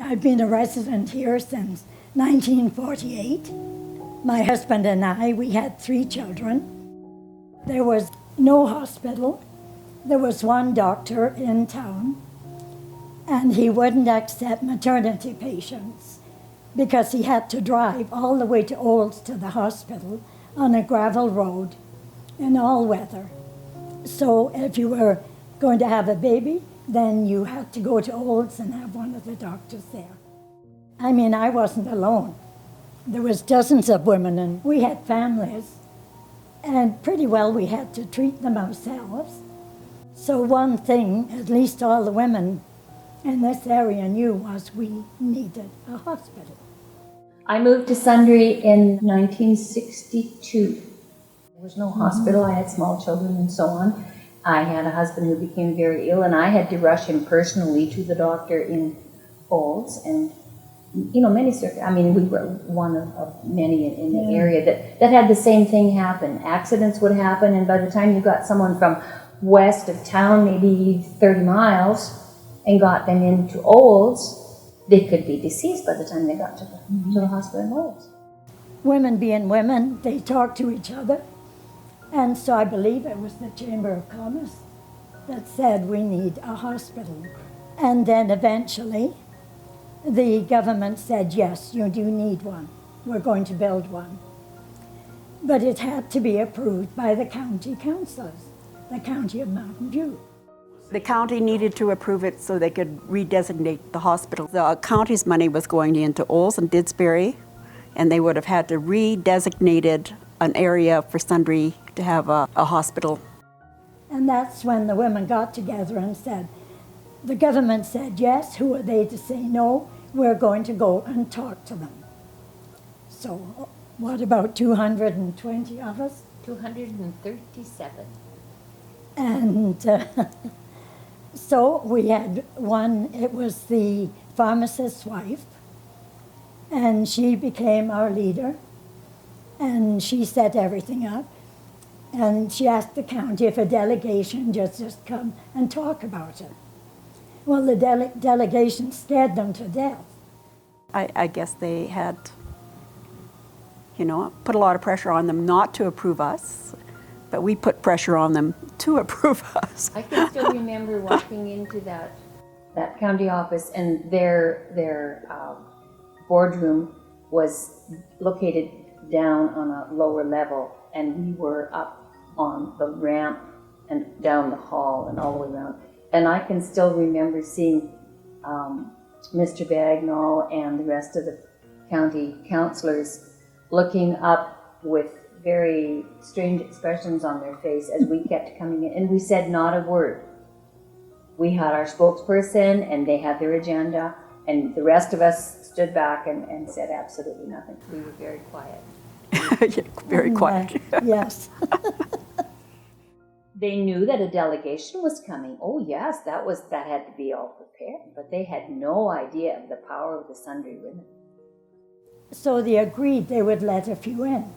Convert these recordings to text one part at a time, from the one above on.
I've been a resident here since 1948. My husband and I, we had 3 children. There was no hospital. There was one doctor in town, and he wouldn't accept maternity patients because he had to drive all the way to Olds to the hospital on a gravel road in all weather. So if you were going to have a baby, then you had to go to Olds and have one of the doctors there. I mean, I wasn't alone. There was dozens of women, and we had families, and pretty well we had to treat them ourselves. So one thing, at least all the women in this area knew, was we needed a hospital. I moved to Sundre in 1962. There was no hospital. I had small children and so on. I had a husband who became very ill, and I had to rush him personally to the doctor in Olds. And, you know, we were one of many in the area that had the same thing happen. Accidents would happen, and by the time you got someone from west of town, maybe 30 miles, and got them into Olds, they could be deceased by the time they got to the hospital in Olds. Women being women, they talked to each other. And so I believe it was the Chamber of Commerce that said we need a hospital. And then eventually the government said, yes, you do need one. We're going to build one. But it had to be approved by the county councillors, the county of Mountain View. The county needed to approve it so they could redesignate the hospital. The county's money was going into Olds and Didsbury, and they would have had to redesignated an area for Sundre to have a hospital. And that's when the women got together and said, the government said yes, who are they to say no? We're going to go and talk to them. So what about 220 of us? 237. And so we had one, it was the pharmacist's wife, and she became our leader, and she set everything up. And she asked the county if a delegation just come and talk about it. Well, the delegation scared them to death. I guess they had, put a lot of pressure on them not to approve us, but we put pressure on them to approve us. I can still remember walking into that county office, and their boardroom was located down on a lower level, and we were up on the ramp and down the hall and all the way around. And I can still remember seeing Mr. Bagnall and the rest of the county councillors looking up with very strange expressions on their face as we kept coming in, and we said not a word. We had our spokesperson, and they had their agenda, and the rest of us stood back and said absolutely nothing. We were very quiet. Yeah, very quiet. Yes. They knew that a delegation was coming. Oh yes, that had to be all prepared, but they had no idea of the power of the Sundre women. So they agreed they would let a few in.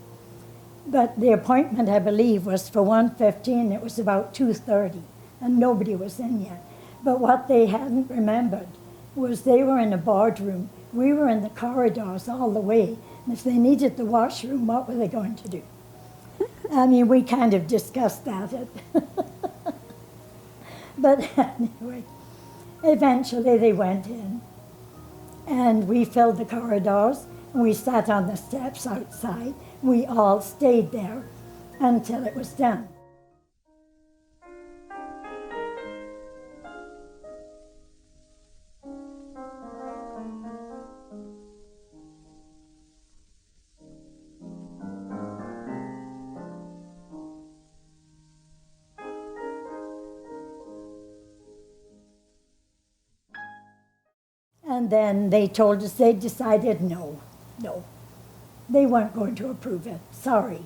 But the appointment, I believe, was for 1:15. It was about 2:30, and nobody was in yet. But what they hadn't remembered was they were in a boardroom. We were in the corridors all the way. And if they needed the washroom, what were they going to do? I mean, we kind of discussed that. But anyway, eventually they went in, and we filled the corridors, and we sat on the steps outside. We all stayed there until it was done. And then they told us they decided no, they weren't going to approve it. Sorry.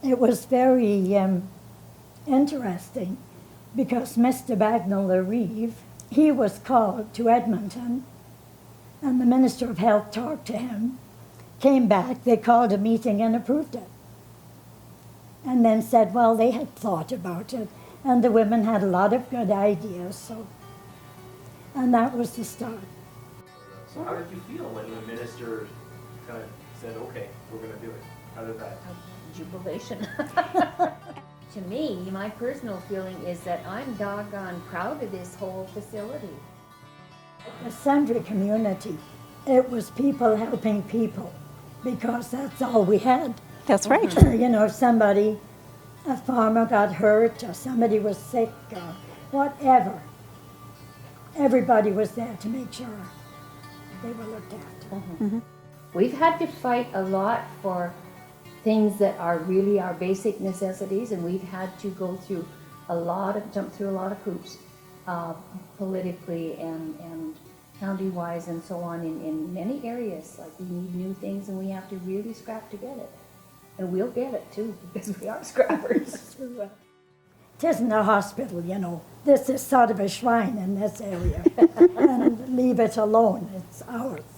It was very interesting because Mr. Bagnall Reeve, he was called to Edmonton, and the Minister of Health talked to him, came back, they called a meeting and approved it. And then said, well, they had thought about it, and the women had a lot of good ideas, so. And that was the start. So how did you feel when the minister kind of said, okay, we're going to do it? How did that? Jubilation. To me, my personal feeling is that I'm doggone proud of this whole facility. The Sundre community, it was people helping people because that's all we had. That's right. You know, somebody, a farmer got hurt or somebody was sick or whatever. Everybody was there to make sure they were looked after. We've had to fight a lot for things that are really our basic necessities, and we've had to go through jump through a lot of hoops, politically and county-wise and so on in many areas. Like we need new things and we have to really scrap to get it. And we'll get it too, because we are scrappers. It isn't a hospital, you know. This is sort of a shrine in this area. And leave it alone, it's ours.